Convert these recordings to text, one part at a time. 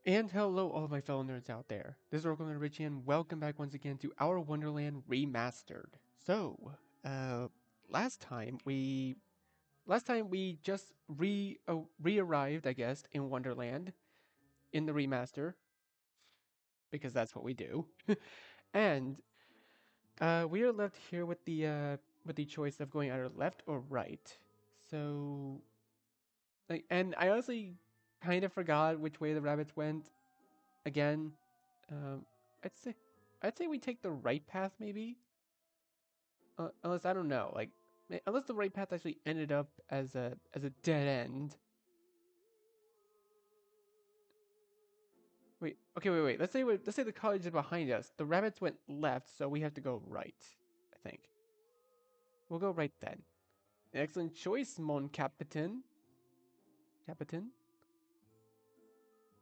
And hello, all of my fellow nerds out there. This is Oracle and Richie, and welcome back once again to our Wonderland Remastered. So, uh, last time we just re-arrived, I guess, in Wonderland in the remaster because that's what we do, and we are left here with the choice of going either left or right. So, and I honestly kind of forgot which way the rabbits went again. Um, I'd say I'd say we take the right path maybe. Unless I don't know, like unless the right path actually ended up as a dead end. Wait, okay, wait. Let's say the college is behind us. The rabbits went left, so we have to go right. I think we'll go right then. Excellent choice, mon captain. Captain.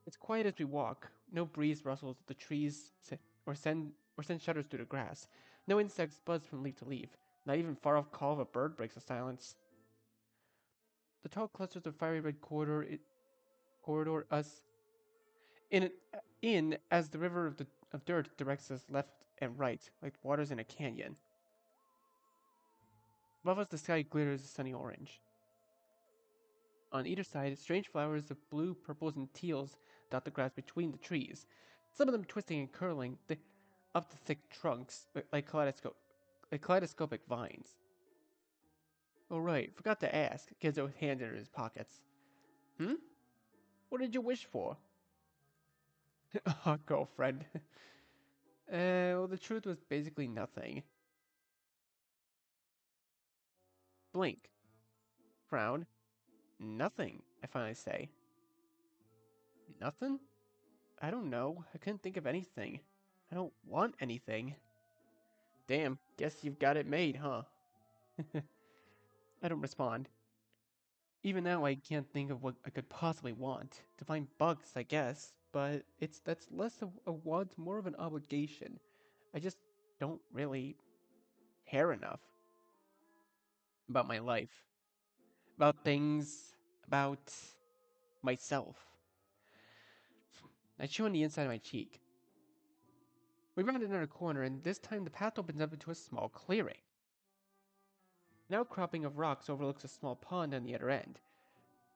It's quiet as we walk. No breeze rustles the trees or send shudders through the grass. No insects buzz from leaf to leaf. Not even far off call of a bird breaks the silence. The tall clusters of fiery red corridor us in in as the river of dirt directs us left and right, like waters in a canyon. Above us, the sky glitters a sunny orange. On either side, strange flowers of blue, purples, and teals dot the grass between the trees. Some of them twisting and curling up the thick trunks like kaleidoscopic vines. Oh right, forgot to ask. Gizzo hands in his pockets. Hmm? What did you wish for? Oh, girlfriend. Well, the truth was basically nothing. Blink. Frown. Nothing, I finally say. Nothing? I don't know. I couldn't think of anything. I don't want anything. Damn, guess you've got it made, huh? I don't respond. Even now, I can't think of what I could possibly want. To find bugs, I guess, but that's less of a want, more of an obligation. I just don't really care enough about my life, about things, about myself. I chew on the inside of my cheek. We round another corner, and this time the path opens up into a small clearing. An outcropping of rocks overlooks a small pond on the other end.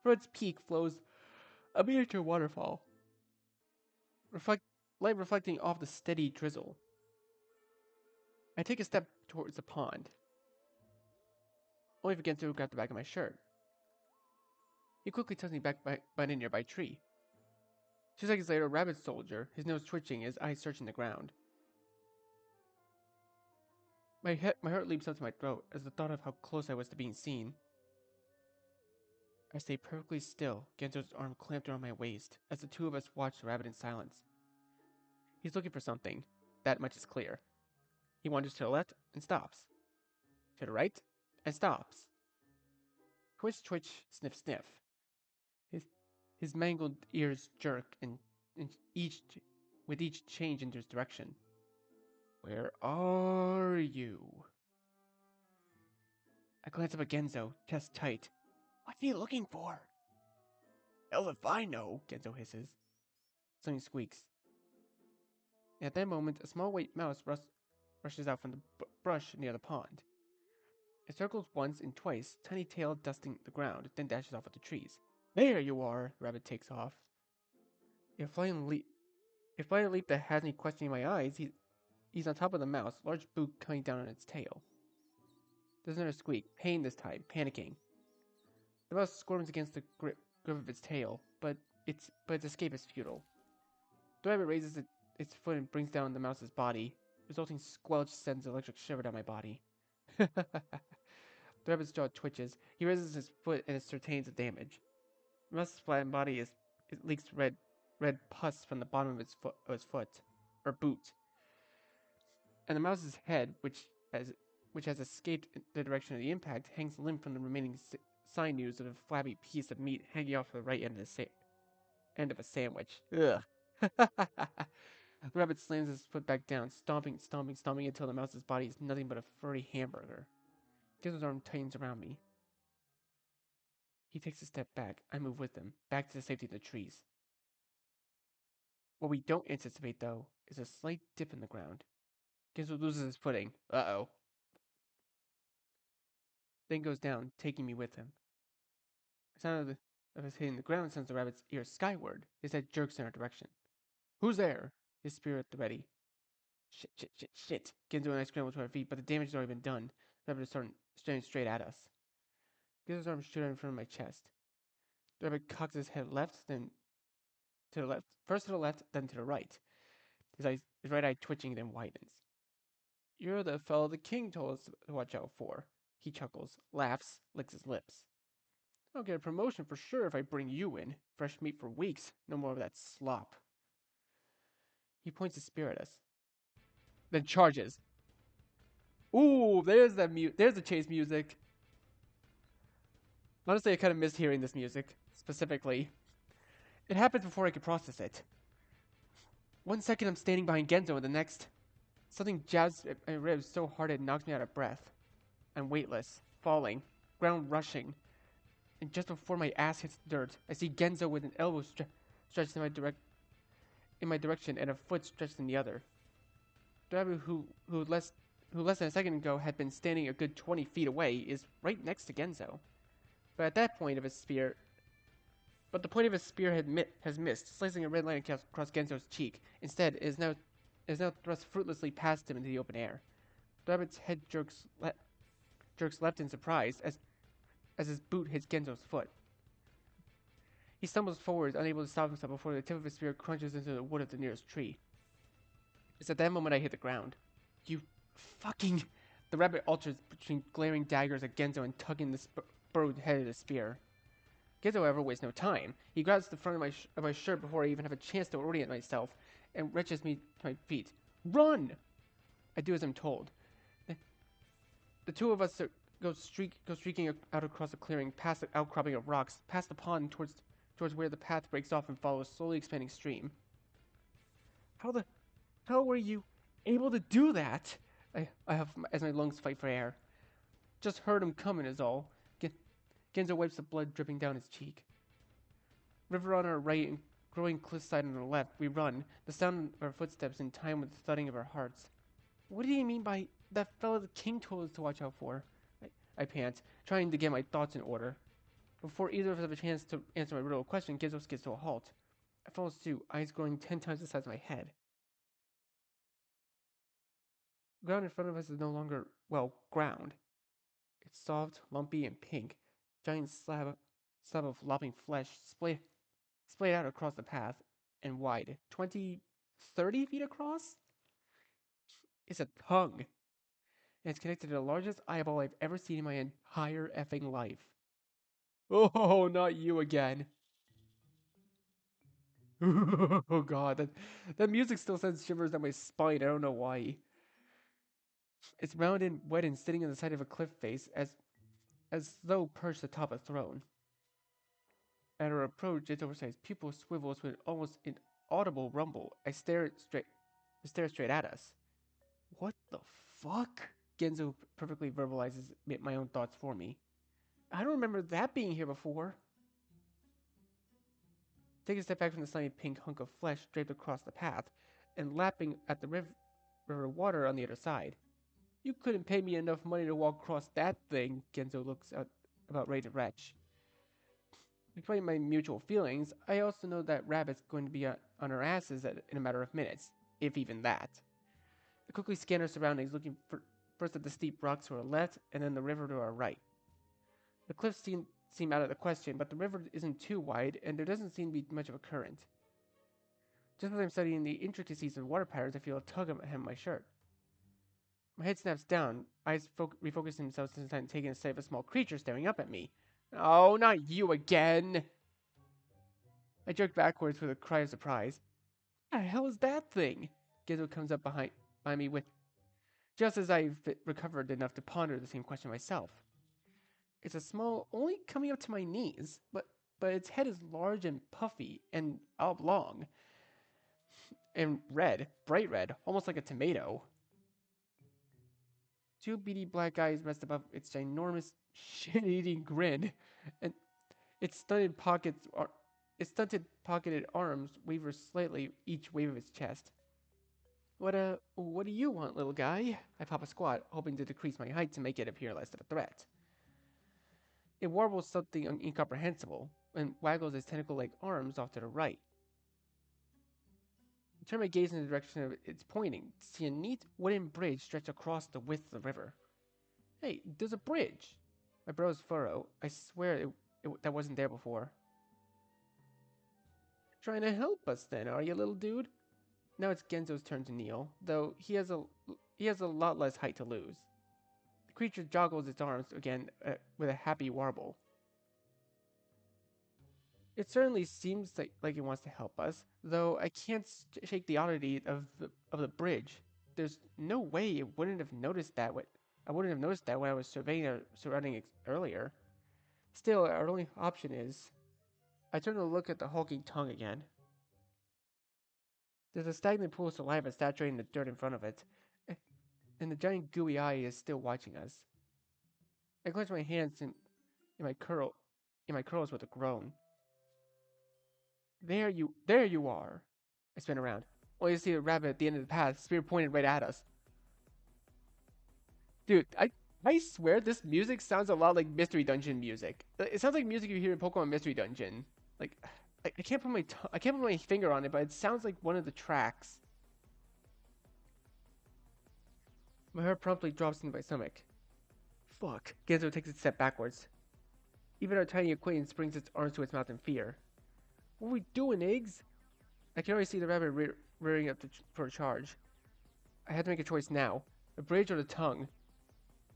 From its peak flows a miniature waterfall, reflect light reflecting off the steady drizzle. I take a step towards the pond, only for Gento to grab the back of my shirt. He quickly tucks me back behind a nearby tree. 2 seconds later, a rabbit soldier, his nose twitching, his eyes searching the ground. My heart leaps up to my throat as the thought of how close I was to being seen. I stay perfectly still, Gento's arm clamped around my waist, as the two of us watch the rabbit in silence. He's looking for something. That much is clear. He wanders to the left and stops. To the right and stops. Twitch, twitch, sniff, sniff. His, his mangled ears jerk and each with each change in his direction. Where are you? I glance up at Genzo, chest tight. What's he looking for? Hell if I know, Genzo hisses. Something squeaks. At that moment, a small white mouse rushes out from the brush near the pond. It circles once and twice, tiny tail dusting the ground, then dashes off at the trees. There you are! The rabbit takes off. If flying leap that has me questioning my eyes, he's on top of the mouse, large boot coming down on its tail. There's another squeak, pain this time, panicking. The mouse squirms against the grip of its tail, but its escape is futile. The rabbit raises its foot and brings down the mouse's body. Resulting squelch sends an electric shiver down my body. The rabbit's jaw twitches. He raises his foot and ascertains the damage. The mouse's flattened body it leaks red pus from the bottom of its foot or boot, and the mouse's head, which has escaped the direction of the impact, hangs limp from the remaining sinews of a flabby piece of meat hanging off the right end of a sandwich. Ugh. The rabbit slams his foot back down, stomping until the mouse's body is nothing but a furry hamburger. Gizmo's arm tightens around me. He takes a step back. I move with him, back to the safety of the trees. What we don't anticipate, though, is a slight dip in the ground. Genzo loses his footing. Uh-oh. Then goes down, taking me with him. The sound of his hitting the ground sends the rabbit's ears skyward. His head jerks in our direction. Who's there? His spear at the ready. Shit, shit, shit, shit. Genzo and I scramble to our feet, but the damage has already been done. The rabbit is staring straight at us. Genzo's arms shoot out in front of my chest. The rabbit cocks his head left, then to the left. First to the left, then to the right. His right eye twitching, then widens. You're the fellow the king told us to watch out for. He chuckles, laughs, licks his lips. I'll get a promotion for sure if I bring you in. Fresh meat for weeks. No more of that slop. He points his spear at us, then charges. Ooh, there's the chase music. Honestly, I kind of missed hearing this music, specifically. It happens before I could process it. 1 second I'm standing behind Genzo, and the next, something jabs at my ribs so hard it knocks me out of breath. I'm weightless, falling, ground rushing, and just before my ass hits dirt, I see Genzo with an elbow stretched in my direction and a foot stretched in the other. The rabbit who less than a second ago had been standing a good 20 feet away is right next to Genzo. But at that point of his spear, but the point of his spear has missed, slicing a red line across Genzo's cheek. Instead, it is now thrust fruitlessly past him into the open air. The rabbit's head jerks left in surprise as his boot hits Genzo's foot. He stumbles forward, unable to stop himself before the tip of his spear crunches into the wood of the nearest tree. It's at that moment I hit the ground. You fucking... The rabbit alters between glaring daggers at Genzo and tugging the burrowed head of the spear. Genzo, however, wastes no time. He grabs the front of my shirt before I even have a chance to orient myself and wrenches me to my feet. Run! I do as I'm told. The two of us go streaking out across the clearing, past the outcropping of rocks, past the pond, towards where the path breaks off and follows a slowly expanding stream. How the hell were you able to do that? I have as my lungs fight for air. Just heard him coming is all. Genzo wipes the blood dripping down his cheek. River on our right and growing cliffside on our left, we run, the sound of our footsteps in time with the thudding of our hearts. What do you mean by that fellow the king told us to watch out for? I pant, trying to get my thoughts in order. Before either of us have a chance to answer my riddle question, Genzo skids to a halt. I follow suit, eyes growing 10 times the size of my head. The ground in front of us is no longer, well, ground. It's soft, lumpy, and pink. Giant slab of lopping flesh splayed out across the path and wide. 20, 30 feet across? It's a tongue. And it's connected to the largest eyeball I've ever seen in my entire effing life. Oh, not you again. Oh god, that music still sends shivers down my spine. I don't know why. It's round and wet and sitting on the side of a cliff face as though perched atop a throne. At our approach, its oversized pupil swivels with an almost inaudible rumble. I stare straight at us. What the fuck? Genzo perfectly verbalizes my own thoughts for me. I don't remember that being here before. Take a step back from the slimy pink hunk of flesh draped across the path and lapping at the river water on the other side. You couldn't pay me enough money to walk across that thing, Genzo looks out about ready to retch. Despite my mutual feelings, I also know that Rabbit's going to be on our asses in a matter of minutes, if even that. I quickly scan our surroundings, looking first at the steep rocks to our left and then the river to our right. The cliffs seem out of the question, but the river isn't too wide and there doesn't seem to be much of a current. Just as I'm studying the intricacies of water patterns, I feel a tug at my shirt. My head snaps down, eyes refocus themselves since I'm taking a sight of a small creature staring up at me. Oh, not you again! I jerk backwards with a cry of surprise. What the hell is that thing? Gizmo comes up behind me with, just as I've recovered enough to ponder the same question myself. It's a small, only coming up to my knees, but its head is large and puffy and oblong. And red, bright red, almost like a tomato. Two beady black eyes rest above its ginormous, shit-eating grin, and its stunted pockets Its stunted, pocketed arms waver slightly each wave of its chest. What do you want, little guy? I pop a squat, hoping to decrease my height to make it appear less of a threat. It warbles something incomprehensible and waggles its tentacle-like arms off to the right. I turn my gaze in the direction of it's pointing to see a neat wooden bridge stretch across the width of the river. Hey, there's a bridge! My brows furrow. I swear that wasn't there before. Trying to help us then, are you, little dude? Now it's Genzo's turn to kneel, though he has a lot less height to lose. The creature joggles its arms again with a happy warble. It certainly seems like it wants to help us, though I can't shake the oddity of the bridge. There's no way it wouldn't have noticed that. I wouldn't have noticed that when I was surveying our surroundings earlier. Still, our only option is. I turn to look at the hulking tongue again. There's a stagnant pool of saliva saturating the dirt in front of it, and the giant gooey eye is still watching us. I clench my hands in my curl in my curls with a groan. There you are. I spin around. Only to see a rabbit at the end of the path, spear pointed right at us. Dude, I swear this music sounds a lot like Mystery Dungeon music. It sounds like music you hear in Pokemon Mystery Dungeon. Like, I can't put I can't put my finger on it, but it sounds like one of the tracks. My heart promptly drops into my stomach. Fuck. Genzo takes a step backwards. Even our tiny acquaintance brings its arms to its mouth in fear. What are we doing, Eggs? I can already see the rabbit rearing up for a charge. I had to make a choice now. The bridge or the tongue.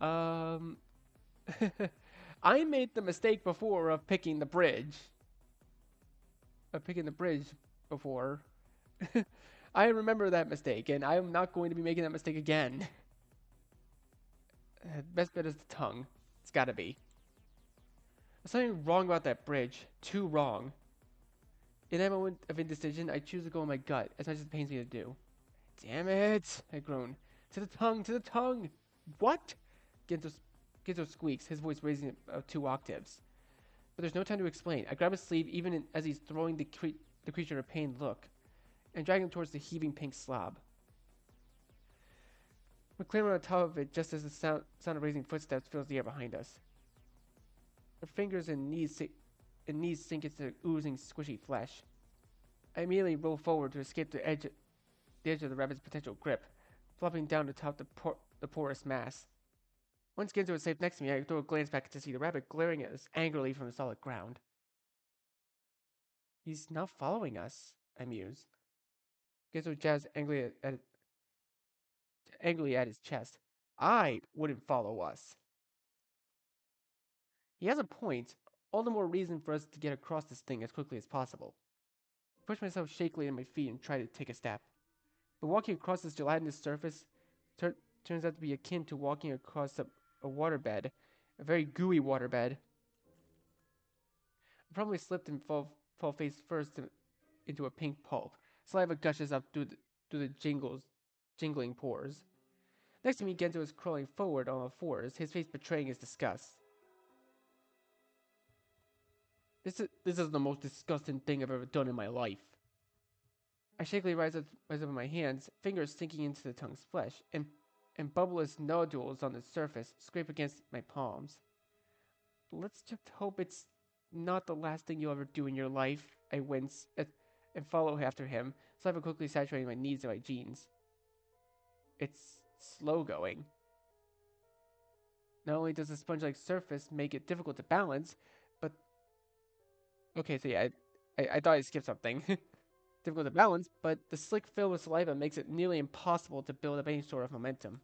I made the mistake before of picking the bridge. Before. I remember that mistake, and I am not going to be making that mistake again. Best bet is the tongue. It's gotta be. There's something wrong about that bridge. Too wrong. In that moment of indecision, I choose to go on my gut, as much as it pains me to do. Damn it! I groan. To the tongue! To the tongue! What? Genzo squeaks, his voice raising 2 octaves. But there's no time to explain. I grab his sleeve as he's throwing the creature a pained look, and drag him towards the heaving pink slob. We clamber on top of it just as the sound of raising footsteps fills the air behind us. Our fingers and knees sink into oozing, squishy flesh. I immediately roll forward to escape the edge of the rabbit's potential grip, flopping down to top the porous mass. Once Genzo is safe next to me, I throw a glance back to see the rabbit glaring at us angrily from the solid ground. He's not following us, I muse. Genzo jabs angrily at his chest. I wouldn't follow us. He has a point. All the more reason for us to get across this thing as quickly as possible. I push myself shakily to my feet and try to take a step. But walking across this gelatinous surface turns out to be akin to walking across a waterbed, a very gooey waterbed. I probably slipped and fall face first into a pink pulp. Saliva gushes up through the jingling pores. Next to me, Genzo is crawling forward on all fours, his face betraying his disgust. This is the most disgusting thing I've ever done in my life. I shakily rise up on my hands, fingers sinking into the tongue's flesh, and bubbleless nodules on the surface scrape against my palms. Let's just hope it's not the last thing you'll ever do in your life. I wince and follow after him, saliva quickly saturating my knees and my jeans. It's slow going. Not only does the sponge-like surface make it difficult to balance, but... Okay, so yeah, I thought I skipped something. Difficult to balance, but the slick film of saliva makes it nearly impossible to build up any sort of momentum.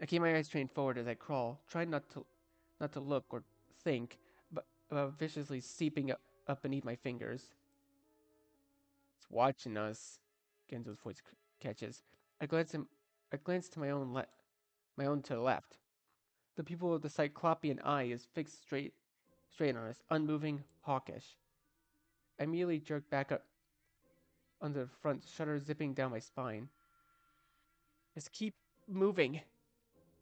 I keep my eyes trained forward as I crawl, trying not to look or think, but viciously seeping up beneath my fingers. It's watching us. Genzo's voice catches. I glance to my own to the left. The pupil of the cyclopean eye is fixed straight on us, unmoving, hawkish. I immediately jerk back up under the front, shudder zipping down my spine. Just keep moving.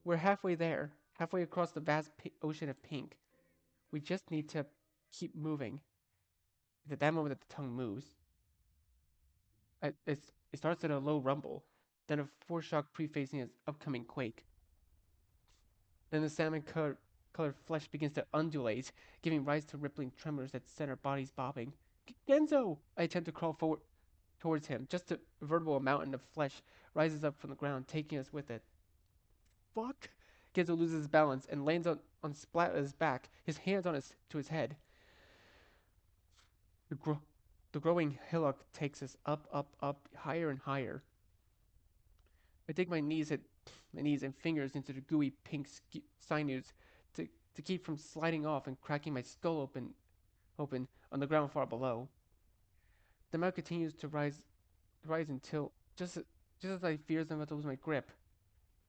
We're halfway there, halfway across the vast ocean of pink. We just need to keep moving. It's at that moment that the tongue moves. It starts at a low rumble, then a foreshock prefacing its upcoming quake. Then the colored flesh begins to undulate, giving rise to rippling tremors that send our bodies bobbing. Genzo! I attempt to crawl forward towards him. Just a veritable mountain of flesh rises up from the ground, taking us with it. Fuck! Genzo loses his balance and lands on Splat's back, his hands on his head. The, gro- the growing hillock takes us up, up, up, higher and higher. I dig my knees and fingers into the gooey pink sinews to keep from sliding off and cracking my skull open on the ground far below. The mouth continues to rise until just as I fears I'm about to lose my grip.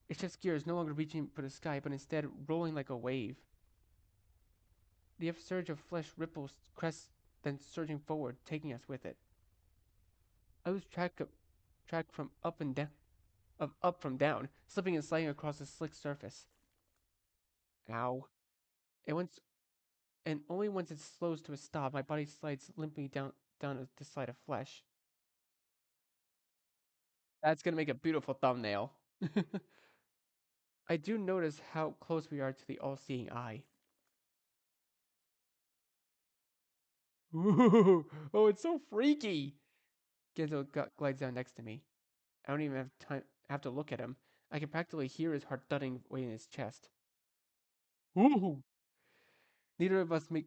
It shifts gears, no longer reaching for the sky, but instead rolling like a wave. The upsurge of flesh ripples, crests, then surging forward, taking us with it. I lose track from up and down, of up from down, slipping and sliding across the slick surface. Ow! And once and only once it slows to a stop, my body slides limply down the slide of flesh. That's gonna make a beautiful thumbnail. I do notice how close we are to the all-seeing eye. Ooh, oh, it's so freaky. Genzo glides down next to me. I don't even have to look at him. I can practically hear his heart thudding away in his chest. Ooh! Neither of us make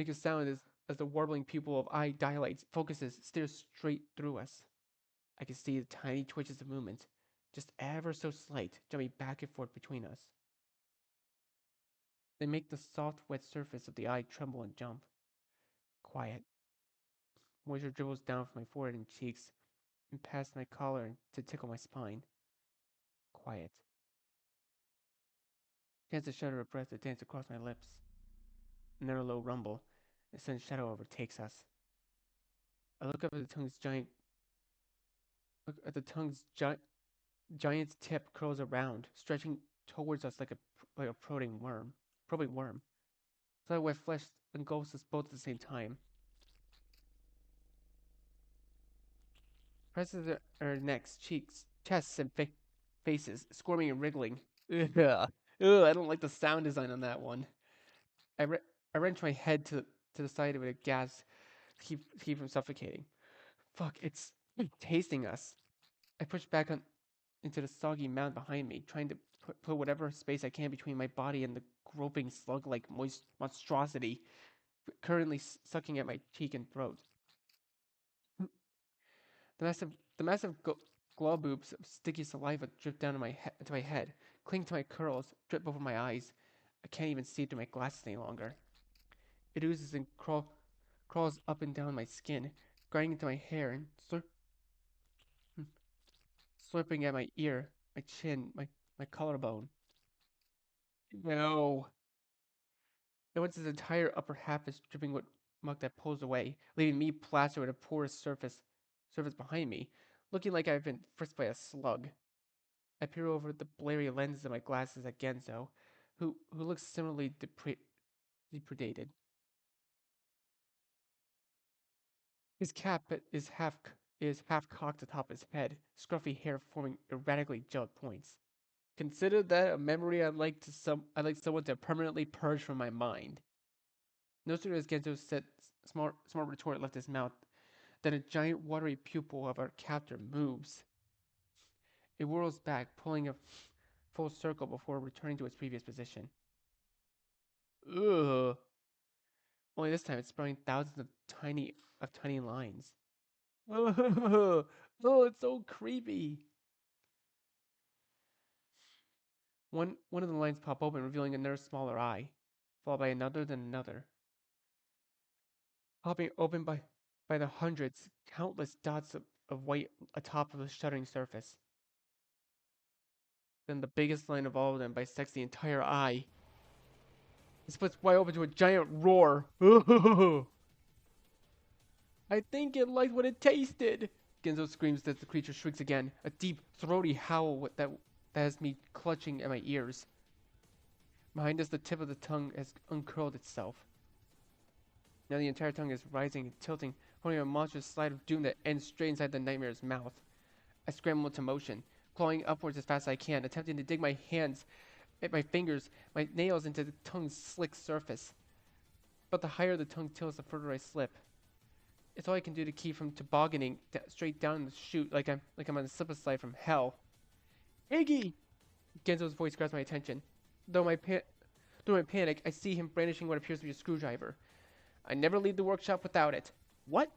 a sound as the warbling pupil of eye dilates, focuses, stares straight through us. I can see the tiny twitches of movement, just ever so slight, jumping back and forth between us. They make the soft, wet surface of the eye tremble and jump. Quiet. Moisture dribbles down from my forehead and cheeks, and past my collar to tickle my spine. Quiet. Chance a shudder of breath to dance across my lips. Another low rumble. A sudden shadow overtakes us. I look up at the tongue's giant. Look at the tongue's giant's tip curls around, stretching towards us like a probing worm. Probing worm. Solid wet flesh engulfs us both at the same time. Presses our necks, cheeks, chests, and faces, squirming and wriggling. Ugh. Ugh, I don't like the sound design on that one. I, re- I wrench my head to the side of it, gas to keep from suffocating. Fuck, it's tasting us. I push back into the soggy mound behind me, trying to put whatever space I can between my body and the groping slug-like moist monstrosity currently sucking at my cheek and throat. The massive glob boobs of sticky saliva drip down to my head, cling to my curls, drip over my eyes. I can't even see through my glasses any longer. It oozes and crawls up and down my skin, grinding into my hair and slurping at my ear, my chin, my collarbone. No. And once his entire upper half is dripping with muck that pulls away, leaving me plastered with a porous surface behind me, looking like I've been frisked by a slug. I peer over the blurry lenses of my glasses at Genzo, who looks similarly depredated. His cap is half cocked atop his head, scruffy hair forming erratically gelled points. Consider that a memory I'd like someone to permanently purge from my mind. No sooner has Genzo said smart retort left his mouth than a giant watery pupil of our captor moves. It whirls back, pulling a full circle before returning to its previous position. Ugh. Only this time it's sprouting thousands of tiny lines. Oh, it's so creepy. One of the lines pop open, revealing another smaller eye, followed by another, then another. Popping open by the hundreds, countless dots of white atop of the shuddering surface. Then the biggest line of all of them bisects the entire eye. It splits wide open to a giant roar. I think it liked what it tasted. Genzo screams as the creature shrieks again, a deep, throaty howl that has me clutching at my ears. Behind us, the tip of the tongue has uncurled itself. Now the entire tongue is rising and tilting, holding a monstrous slide of doom that ends straight inside the nightmare's mouth. I scramble into motion, clawing upwards as fast as I can, attempting to dig my hands, my fingers, my nails into the tongue's slick surface. But the higher the tongue tilts, the further I slip. It's all I can do to keep from tobogganing straight down the chute like I'm on a slip and slide from hell. Iggy! Genzo's voice grabs my attention. Through my panic, I see him brandishing what appears to be a screwdriver. I never leave the workshop without it. What?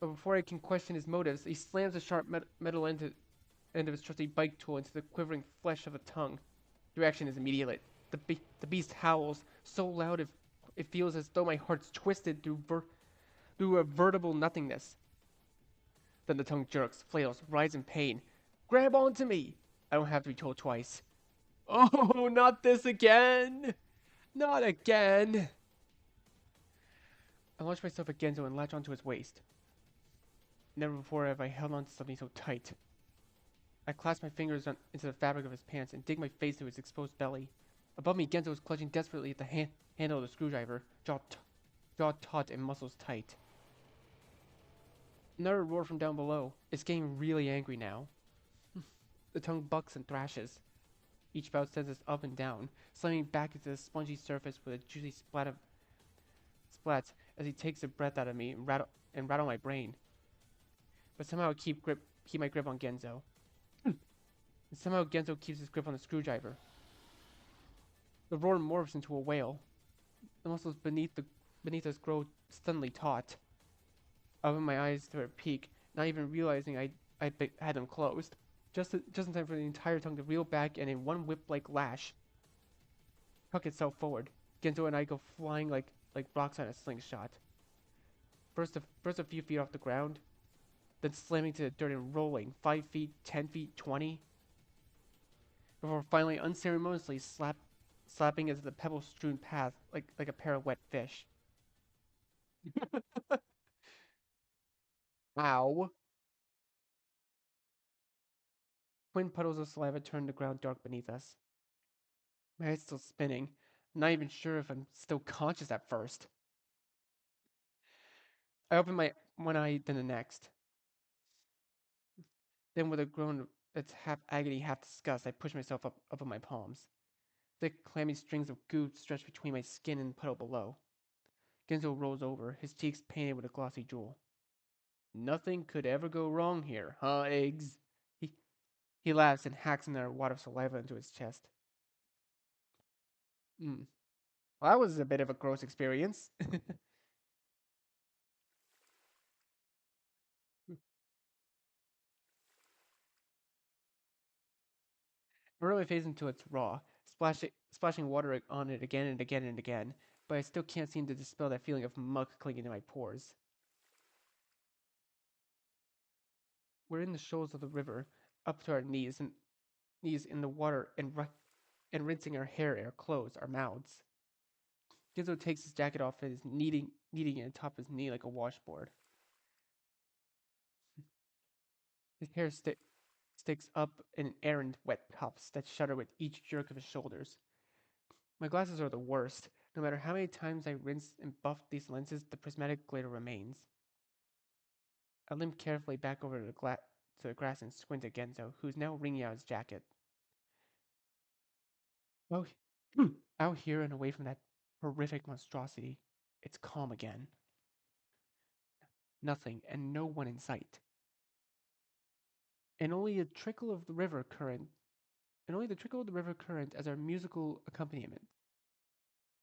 But before I can question his motives, he slams the sharp metal end of his trusty bike tool into the quivering flesh of the tongue. The reaction is immediate. The beast howls, so loud it feels as though my heart's twisted through a veritable nothingness. Then the tongue jerks, flails, writhes in pain. Grab onto me! I don't have to be told twice. Oh, not this again! Not again! I launch myself at Genzo and latch onto his waist. Never before have I held on to something so tight. I clasp my fingers into the fabric of his pants and dig my face into his exposed belly. Above me, Genzo is clutching desperately at the handle of the screwdriver, jaw taut and muscles tight. Another roar from down below. It's getting really angry now. The tongue bucks and thrashes. Each bout sends us up and down, slamming back into the spongy surface with a juicy splats as he takes the breath out of me and rattle my brain. But somehow I keep my grip on Genzo. And somehow Genzo keeps his grip on the screwdriver. The roar morphs into a wail. The muscles beneath us grow suddenly taut. I open my eyes to their peak, not even realizing I had them closed. Just in time for the entire tongue to reel back and in one whip-like lash, huck itself forward. Genzo and I go flying like rocks on a slingshot. First a few feet off the ground, then slamming to the dirt and rolling 5 feet, 10 feet, 20, before finally unceremoniously slapping into the pebble-strewn path like a pair of wet fish. Ow! Twin puddles of saliva turn the ground dark beneath us. My head's still spinning. I'm not even sure if I'm still conscious at first. I open my one eye, then the next. Then with a groan that's half agony, half disgust, I push myself up on my palms. Thick, clammy strings of goo stretch between my skin and the puddle below. Genzo rolls over, his cheeks painted with a glossy jewel. Nothing could ever go wrong here, huh, eggs? He laughs and hacks another wad of saliva into his chest. Well, that was a bit of a gross experience. I rub my face until it's raw, splashing water on it again and again and again, but I still can't seem to dispel that feeling of muck clinging to my pores. We're in the shoals of the river, up to our knees in the water and rinsing our hair, our clothes, our mouths. Gizzo takes his jacket off and is kneading it atop his knee like a washboard. His hair sticks up in errant wet puffs that shudder with each jerk of his shoulders. My glasses are the worst. No matter how many times I rinse and buff these lenses, the prismatic glitter remains. I limp carefully back over to the grass and squint at Genzo, who's now wringing out his jacket. Oh, out here and away from that horrific monstrosity, it's calm again. Nothing and no one in sight. And only the trickle of the river current as our musical accompaniment.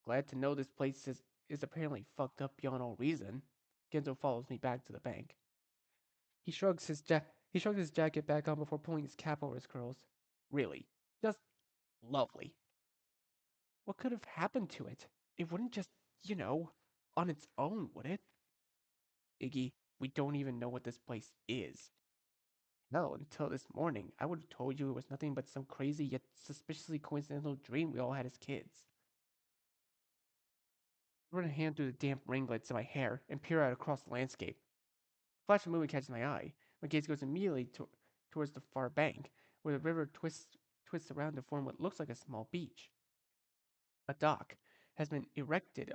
Glad to know this place is apparently fucked up beyond all reason. Genzo follows me back to the bank. He shrugs his jacket back on before pulling his cap over his curls. Really, just lovely. What could have happened to it? It wouldn't just, on its own, would it? Iggy, we don't even know what this place is. Hell, until this morning, I would have told you it was nothing but some crazy yet suspiciously coincidental dream we all had as kids. I run a hand through the damp ringlets of my hair and peer out across the landscape. A flash of movement catches my eye. My gaze goes immediately towards the far bank, where the river twists around to form what looks like a small beach. A dock has been erected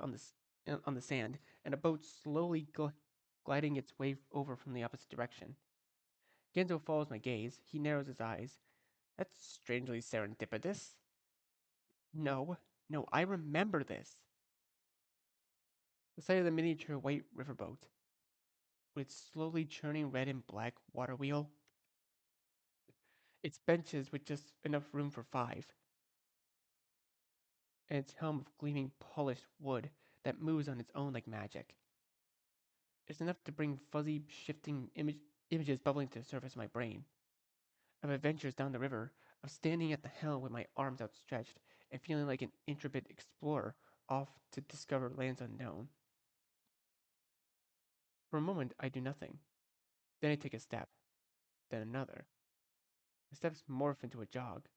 on the sand, and a boat slowly gliding its way over from the opposite direction. Genzo follows my gaze. He narrows his eyes. That's strangely serendipitous. No, no, I remember this. The sight of the miniature white riverboat, with its slowly churning red and black water wheel, its benches with just enough room for five, and its helm of gleaming polished wood that moves on its own like magic. It's enough to bring fuzzy, shifting images bubbling to the surface of my brain. Of adventures down the river, of standing at the helm with my arms outstretched and feeling like an intrepid explorer off to discover lands unknown. For a moment, I do nothing. Then I take a step, then another. The steps morph into a jog.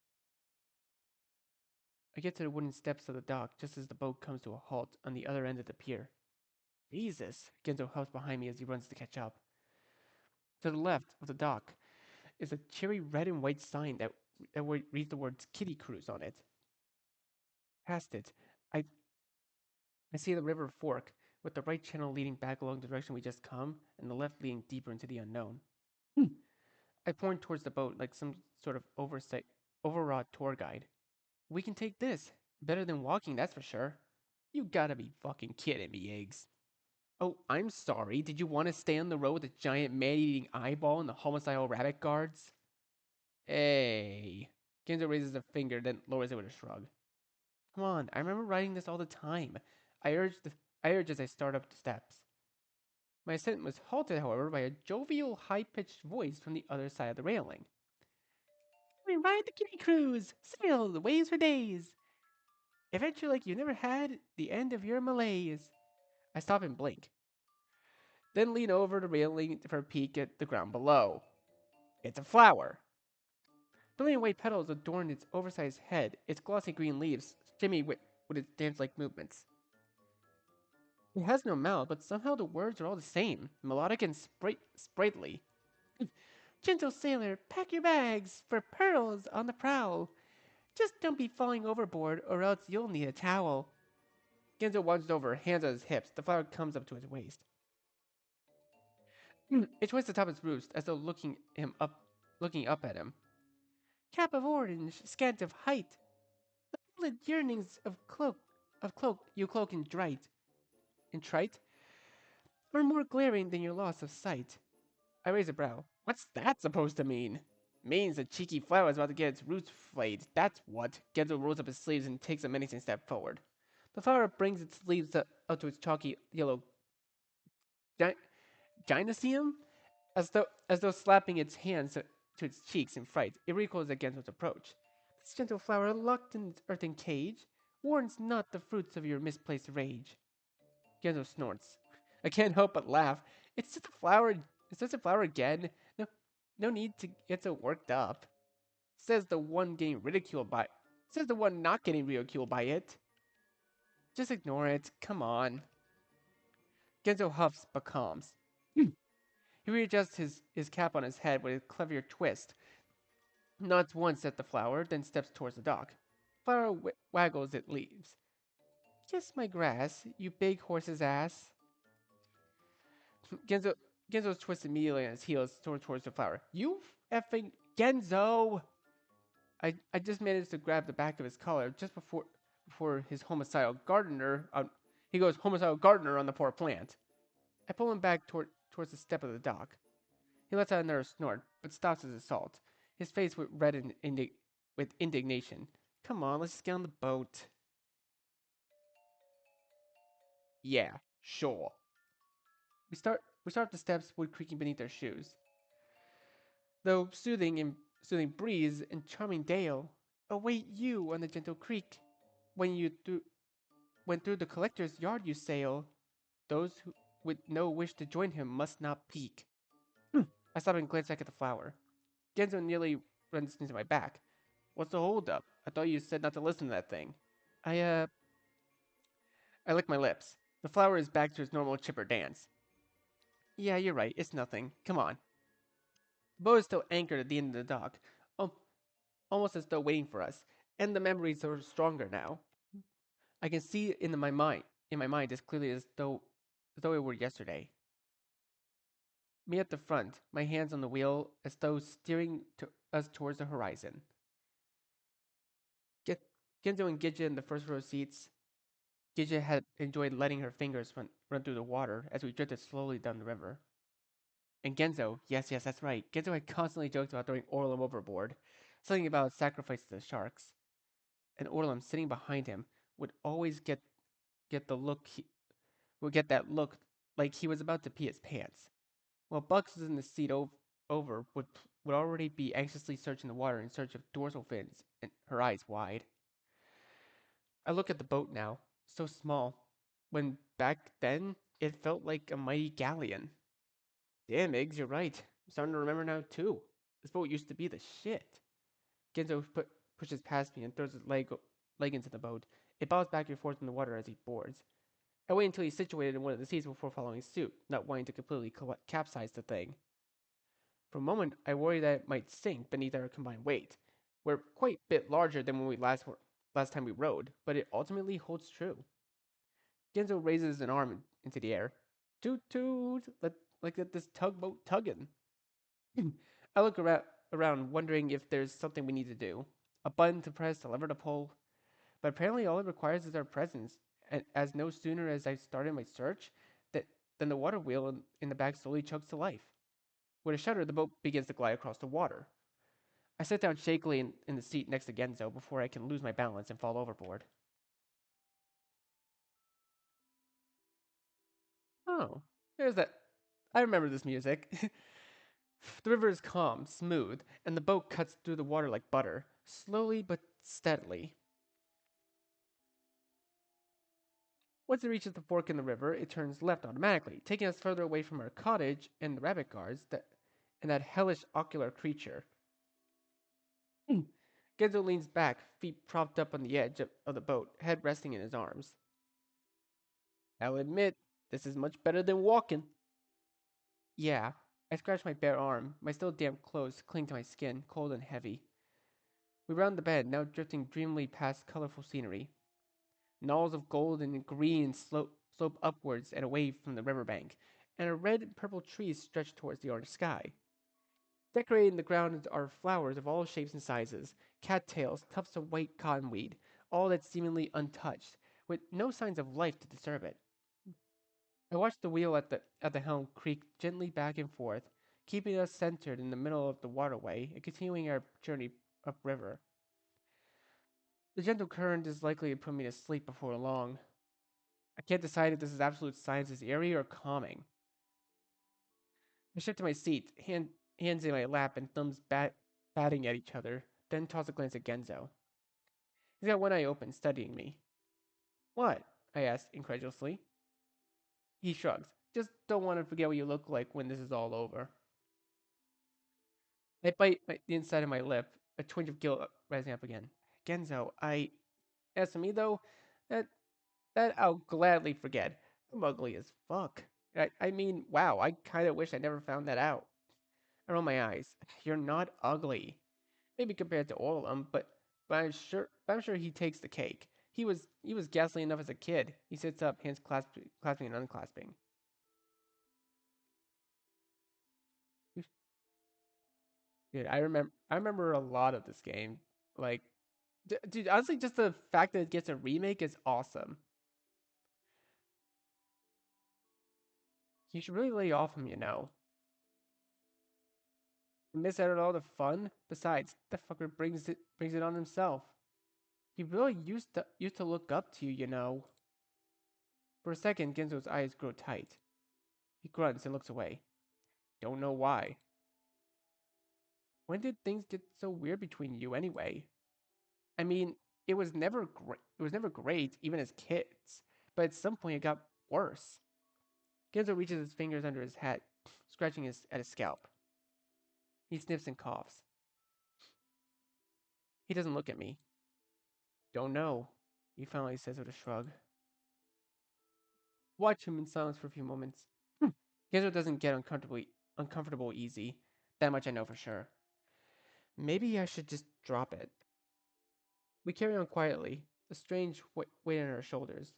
I get to the wooden steps of the dock just as the boat comes to a halt on the other end of the pier. Jesus! Genzo hops behind me as he runs to catch up. To the left of the dock is a cherry red and white sign that reads the words Kitty Cruise on it. Past it, I I see the river fork, with the right channel leading back along the direction we just come, and the left leading deeper into the unknown. I point towards the boat like some sort of overwrought tour guide. We can take this. Better than walking, that's for sure. You gotta be fucking kidding me, Eggs. Oh, I'm sorry. Did you want to stay on the road with a giant man-eating eyeball and the homicidal rabbit guards? Hey. Genzo raises a finger, then lowers it with a shrug. Come on, I remember riding this all the time. I urge as I start up the steps. My ascent was halted, however, by a jovial, high-pitched voice from the other side of the railing. We ride the kitty cruise! Sail the waves for days! Adventure like you never had, the end of your malaise. I stop and blink, then lean over the railing for a peek at the ground below. It's a flower. Brilliant white petals adorn its oversized head, its glossy green leaves shimmy with its dance-like movements. It has no mouth, but somehow the words are all the same, melodic and sprightly. Gentle sailor, pack your bags for pearls on the prowl. Just don't be falling overboard, or else you'll need a towel. Genzo wanders over, hands on his hips. The flower comes up to his waist. It twists atop its roost, as though looking up at him. Cap of orange, scant of height. The pallid yearnings of cloak you cloak in trite, are more glaring than your loss of sight. I raise a brow. What's that supposed to mean? Means the cheeky flower is about to get its roots flayed. That's what. Genzo rolls up his sleeves and takes a menacing step forward. The flower brings its leaves up to its chalky yellow gynoecium, as though slapping its hands to its cheeks in fright. It recoils against its approach. This gentle flower, locked in its earthen cage, warns not the fruits of your misplaced rage. Genzo snorts. I can't help but laugh. It's just a flower. It's just a flower again. No need to get so worked up. Says the one getting ridiculed by. Says the one not getting ridiculed by it. Just ignore it. Come on. Genzo huffs but calms. He readjusts his cap on his head with a clever twist, nods once at the flower, then steps towards the dock. Flower waggles its leaves. Kiss my grass, you big horse's ass. Genzo Genzo twists immediately on his heels towards the flower. You effing Genzo! I just managed to grab the back of his collar just before his homicidal gardener. He goes homicidal gardener on the poor plant. I pull him back towards the step of the dock. He lets out another snort, but stops his assault. His face with red with indignation. Come on, let's just get on the boat. Yeah, sure. We start the steps, wood creaking beneath our shoes. Though soothing breeze and charming dale await you on the gentle creek. When through the collector's yard you sail, those who with no wish to join him must not peek. I stop and glance back at the flower. Genzo nearly runs into my back. What's the holdup? I thought you said not to listen to that thing. I I lick my lips. The flower is back to its normal chipper dance. Yeah, you're right. It's nothing. Come on. The boat is still anchored at the end of the dock, almost as though waiting for us, and the memories are stronger now. I can see it in my mind. in my mind as clearly as though it were yesterday. Me at the front, my hands on the wheel as though steering us towards the horizon. Get Genzo and Gidja in the first row seats. Gidja had enjoyed letting her fingers run through the water as we drifted slowly down the river. And Genzo, yes, that's right. Genzo had constantly joked about throwing Orlum overboard, something about a sacrifice to the sharks. And Orlum, sitting behind him, would always get the look he would get that look like he was about to pee his pants. While Bucks was in the seat over would already be anxiously searching the water in search of dorsal fins, and her eyes wide. I look at the boat now, so small, when back then it felt like a mighty galleon. Damn, Eggs, you're right. I'm starting to remember now too. This boat used to be the shit. Genzo pushes past me and throws his leg into the boat. It bows back and forth in the water as he boards. I wait until he's situated in one of the seats before following suit, not wanting to completely capsize the thing. For a moment, I worry that it might sink beneath our combined weight. We're quite a bit larger than when we last time we rode, but it ultimately holds true. Genzo raises an arm into the air. Toot toot! Let this tugboat tuggin'. I look around, wondering if there's something we need to do. A button to press, a lever to pull. But apparently all it requires is our presence, and as no sooner as I started my search, that than the water wheel in the back slowly chugs to life. With a shudder, the boat begins to glide across the water. I sit down shakily in the seat next to Genzo before I can lose my balance and fall overboard. Oh, there's that. I remember this music. The river is calm, smooth, and the boat cuts through the water like butter, slowly but steadily. Once it reaches the fork in the river, it turns left automatically, taking us further away from our cottage and the rabbit guards and that hellish ocular creature. Genzo leans back, feet propped up on the edge of the boat, head resting in his arms. I'll admit, this is much better than walking. Yeah, I scratch my bare arm. My still damp clothes cling to my skin, cold and heavy. We round the bend, now drifting dreamily past colorful scenery. Knolls of gold and green slope upwards and away from the riverbank, and a red and purple trees stretch towards the orange sky. Decorating the ground are flowers of all shapes and sizes, cattails, tufts of white cottonweed, all that seemingly untouched, with no signs of life to disturb it. I watched the wheel at the helm creak gently back and forth, keeping us centered in the middle of the waterway and continuing our journey upriver. The gentle current is likely to put me to sleep before long. I can't decide if this is absolute science is eerie or calming. I shift to my seat, hands in my lap and thumbs batting at each other, then toss a glance at Genzo. He's got one eye open, studying me. What? I asked incredulously. He shrugs. Just don't want to forget what you look like when this is all over. I bite the inside of my lip, a twinge of guilt rising up again. Genzo, as for me though, that I'll gladly forget. I'm ugly as fuck. I mean, wow, I kind of wish I never found that out. I roll my eyes. You're not ugly. Maybe compared to all of them, but I'm sure he takes the cake. He was ghastly enough as a kid. He sits up, hands clasping and unclasping. Dude, I remember a lot of this game. Like, dude, honestly, just the fact that it gets a remake is awesome. You should really lay off him, you know. You miss out on all the fun. Besides, the fucker brings it on himself. He really used to look up to you, you know. For a second, Genzo's eyes grow tight. He grunts and looks away. Don't know why. When did things get so weird between you anyway? I mean, it was never great. It was never great, even as kids. But at some point, it got worse. Genzo reaches his fingers under his hat, scratching at his scalp. He sniffs and coughs. He doesn't look at me. Don't know, he finally says with a shrug. Watch him in silence for a few moments. Genzo doesn't get uncomfortable easy. That much I know for sure. Maybe I should just drop it. We carry on quietly, a strange weight on our shoulders.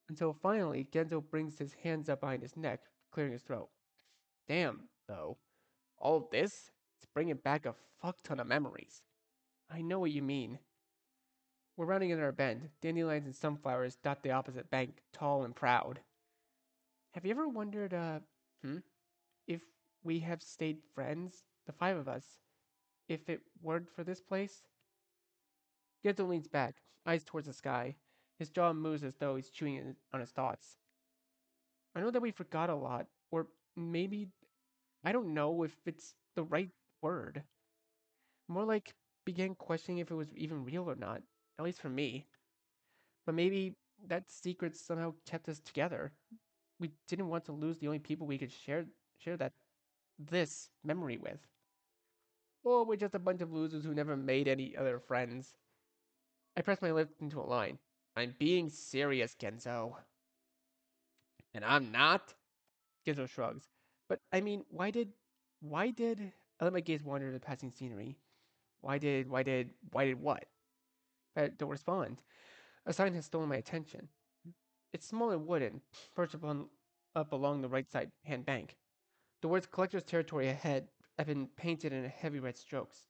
Until finally, Genzo brings his hands up behind his neck, clearing his throat. Damn, though. All of this? It's bringing back a fuck ton of memories. I know what you mean. We're rounding in our bend. Dandelions and sunflowers dot the opposite bank, tall and proud. Have you ever wondered, hmm? If we have stayed friends, the five of us, if it weren't for this place? Genzo leans back, eyes towards the sky. His jaw moves as though he's chewing on his thoughts. I know that we forgot a lot, or maybe, I don't know if it's the right word. More like began questioning if it was even real or not, at least for me. But maybe that secret somehow kept us together. We didn't want to lose the only people we could share that this memory with. Or we're just a bunch of losers who never made any other friends. I pressed my lips into a line. I'm being serious, Genzo. And I'm not? Genzo shrugs. But I mean, why did I let my gaze wander to the passing scenery? Why did what? I don't respond. A sign has stolen my attention. It's small and wooden, perched up along the right side hand bank. The words collector's territory ahead have been painted in heavy red strokes.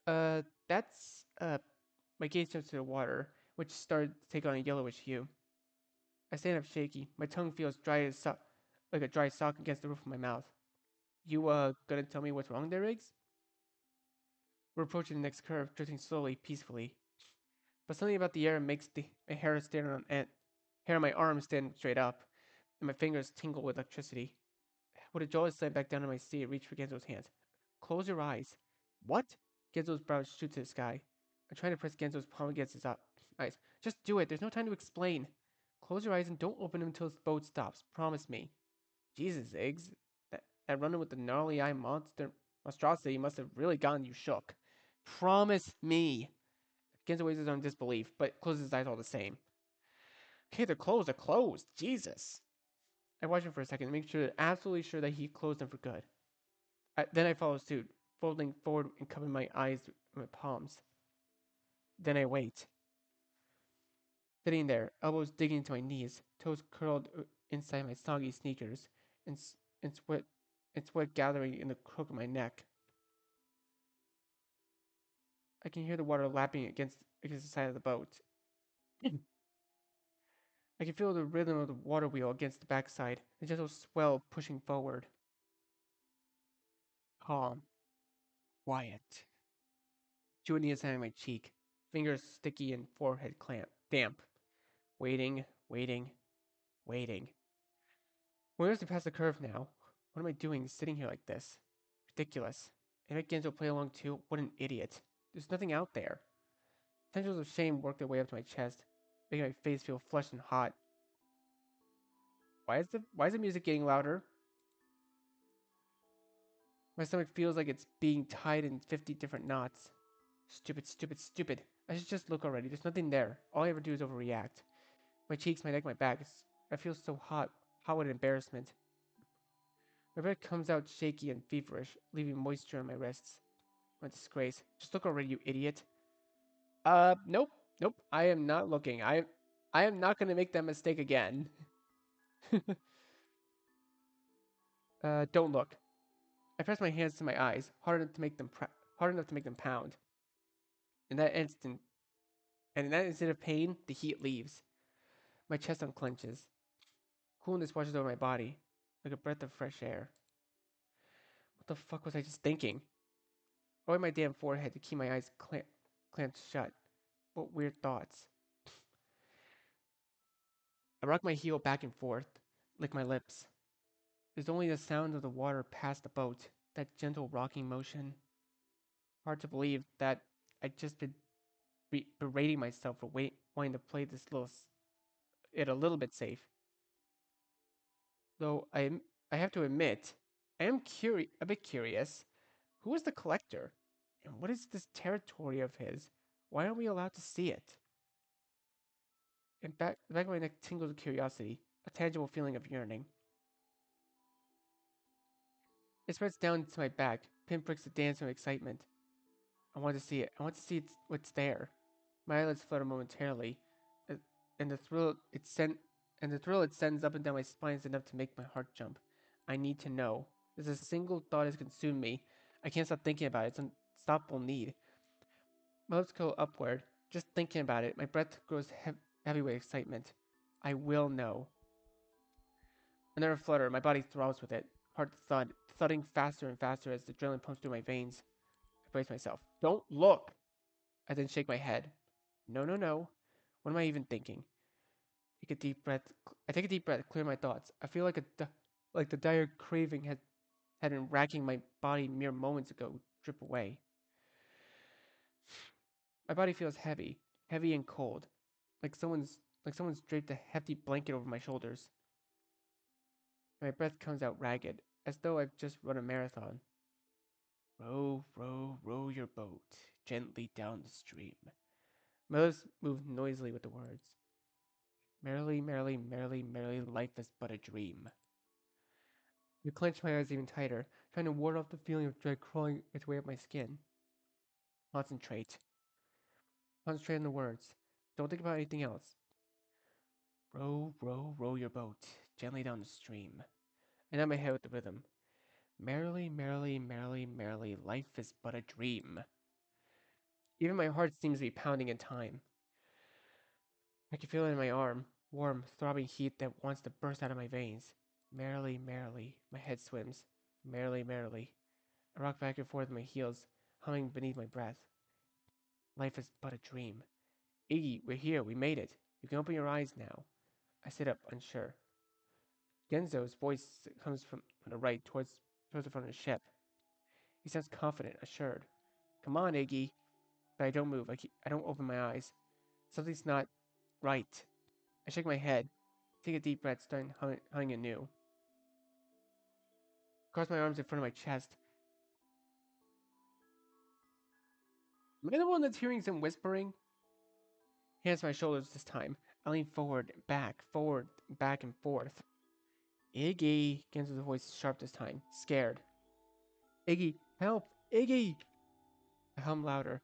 That's my gaze turns to the water, which started to take on a yellowish hue. I stand up shaky. My tongue feels like a dry sock against the roof of my mouth. You, gonna tell me what's wrong there, Riggs? We're approaching the next curve, drifting slowly, peacefully. But something about the air makes my hair stand on end, hair on my arms stand straight up, and my fingers tingle with electricity. With a jaw slammed back down on my seat, I reach for Genzo's hands. Close your eyes. What? Genzo's brows shoot to the sky. I'm trying to press Genzo's palm against his eyes. Just do it. There's no time to explain. Close your eyes and don't open them until the boat stops. Promise me. Jesus, Iggs. That running with the gnarly eye monstrosity must have really gotten you shook. Promise me. Genzo waves his arm in disbelief, but closes his eyes all the same. Okay, they're closed. They're closed. Jesus. I watch him for a second to make sure, absolutely sure that he closed them for good. Then I follow suit, folding forward and covering my eyes with my palms. Then I wait, sitting there, elbows digging into my knees, toes curled inside my soggy sneakers, and, and sweat and sweat gathering in the crook of my neck. I can hear the water lapping against the side of the boat. I can feel the rhythm of the water wheel against the backside, the gentle swell pushing forward. Calm, quiet. Chewing the inside of my cheek, fingers sticky and forehead damp. Waiting, waiting, waiting. We're to pass the curve now. What am I doing sitting here like this? Ridiculous. And make Genzo play along too? What an idiot. There's nothing out there. Tendrils of shame work their way up to my chest, making my face feel flushed and hot. Why is the music getting louder? My stomach feels like it's being tied in 50 different knots. Stupid, stupid, stupid. I should just look already. There's nothing there. All I ever do is overreact. My cheeks, my neck, my back. I feel so hot with embarrassment. My breath comes out shaky and feverish, leaving moisture on my wrists. What a disgrace. Just look already, you idiot. Nope. Nope. I am not looking. I am not gonna make that mistake again. Don't look. I press my hands to my eyes, hard enough to make them pound. In that instant, and in that instant of pain, the heat leaves. My chest unclenches. Coolness washes over my body, like a breath of fresh air. What the fuck was I just thinking? I wipe my damn forehead to keep my eyes clamped shut. What weird thoughts. I rock my heel back and forth, lick my lips. There's only the sound of the water past the boat, that gentle rocking motion. Hard to believe that I'd just been berating myself for wanting to play it a little bit safe. Though I have to admit, I am a bit curious. Who is the collector? And what is this territory of his? Why aren't we allowed to see it? And the back of my neck tingles with curiosity, a tangible feeling of yearning. It spreads down to my back, pinpricks to dance with excitement. I want to see it. I want to see what's there. My eyelids flutter momentarily, and the thrill it sent and the thrill it sends up and down my spine is enough to make my heart jump. I need to know. There's a single thought has consumed me. I can't stop thinking about it. It's an unstoppable need. My lips go upward. Just thinking about it, my breath grows heavy with excitement. I will know. Another flutter, my body throbs with it. Heart thudding faster and faster as the adrenaline pumps through my veins. I brace myself. Don't look! I then shake my head. No, no, no. What am I even thinking? Take a deep breath. I take a deep breath, clear my thoughts. I feel like the dire craving had been racking my body mere moments ago drip away. My body feels heavy, heavy and cold, like someone's draped a hefty blanket over my shoulders. My breath comes out ragged, as though I've just run a marathon. Row, row, row your boat gently down the stream. My lips move noisily with the words. Merrily, merrily, merrily, merrily, life is but a dream. I clench my eyes even tighter, trying to ward off the feeling of dread crawling its way up my skin. Concentrate. Concentrate on the words. Don't think about anything else. Row, row, row your boat gently down the stream. I nod my head with the rhythm. Merrily, merrily, merrily, merrily, life is but a dream. Even my heart seems to be pounding in time. I can feel it in my arm, warm, throbbing heat that wants to burst out of my veins. Merrily, merrily, my head swims. Merrily, merrily. I rock back and forth on my heels, humming beneath my breath. Life is but a dream. Iggy, we're here, we made it. You can open your eyes now. I sit up, unsure. Genzo's voice comes from the right towards the front of the ship. He sounds confident, assured. Come on, Iggy. But I don't move. I don't open my eyes. Something's not right. I shake my head, take a deep breath, starting humming anew. Cross my arms in front of my chest. Am I the one that's hearing some whispering? Hands on my shoulders this time. I lean forward, back and forth. Iggy, Genzo's voice sharp this time, scared. Iggy, help! Iggy! I hum louder.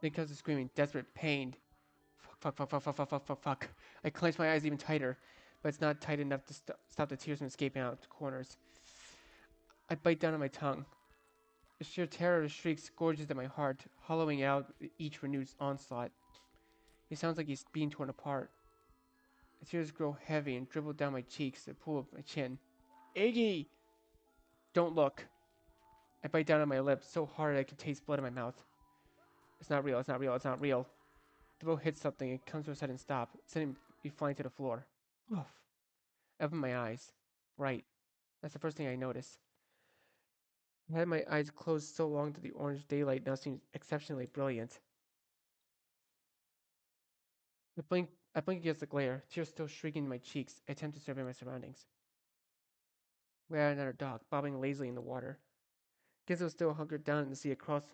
Then comes the screaming, desperate, pained. Fuck, fuck, fuck, fuck, fuck, fuck, fuck, fuck. I clench my eyes even tighter, but it's not tight enough to stop the tears from escaping out the corners. I bite down on my tongue. The sheer terror of the shrieks gorges at my heart, hollowing out each renewed onslaught. It sounds like he's being torn apart. The tears grow heavy and dribble down my cheeks and pull up my chin. Iggy! Don't look. I bite down on my lips so hard I can taste blood in my mouth. It's not real, it's not real, it's not real. The boat hits something and comes to a sudden stop, sending me flying to the floor. Oof. I open my eyes. Right. That's the first thing I notice. I had my eyes closed so long that the orange daylight now seems exceptionally brilliant. I blink against the glare, tears still shrieking in my cheeks. I attempt to survey my surroundings. We had another dog, bobbing lazily in the water. Gizzo still hunkered down in the sea across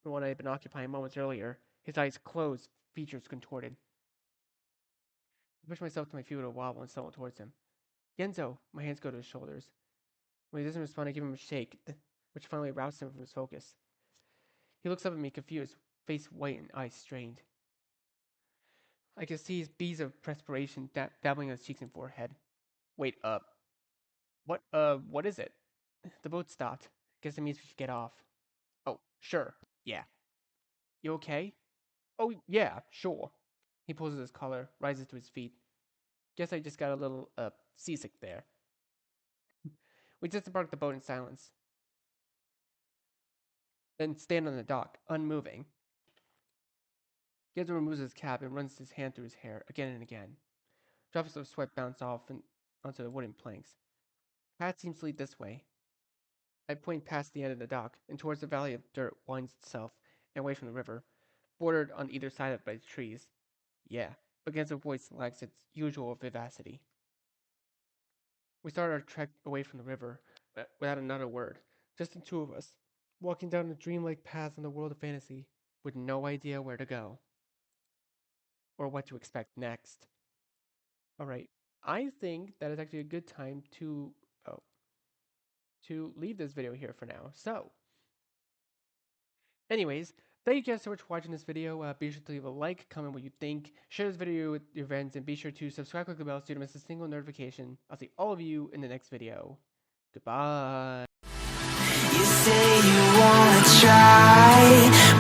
the one I had been occupying moments earlier, his eyes closed, features contorted. I push myself to my feet with a wobble and stumble towards him. Genzo! My hands go to his shoulders. When he doesn't respond, I give him a shake, which finally rouses him from his focus. He looks up at me confused, face white and eyes strained. I can see his beads of perspiration dabbling on his cheeks and forehead. Wait, what is it? The boat stopped. Guess it means we should get off. Oh, sure. Yeah. You okay? Oh, yeah, sure. He pulls at his collar, rises to his feet. Guess I just got a little, seasick there. We disembark the boat in silence, then stand on the dock, unmoving. Gizmo removes his cap and runs his hand through his hair, again and again. Drops of sweat bounce off and onto the wooden planks. Path seems to lead this way. I point past the end of the dock and towards the valley of dirt winds itself and away from the river, bordered on either side by trees. Yeah, but Genzo's voice lacks its usual vivacity. We started our trek away from the river without another word, just the two of us, walking down a dreamlike path in the world of fantasy, with no idea where to go or what to expect next. All right, I think that is actually a good time oh, to leave this video here for now. So, anyways, Thank you guys so much for watching this video. Be sure to leave a like, comment what you think, share this video with your friends, and be sure to subscribe, click the bell so you don't miss a single notification. I'll see all of you in the next video. Goodbye. You say you wanna try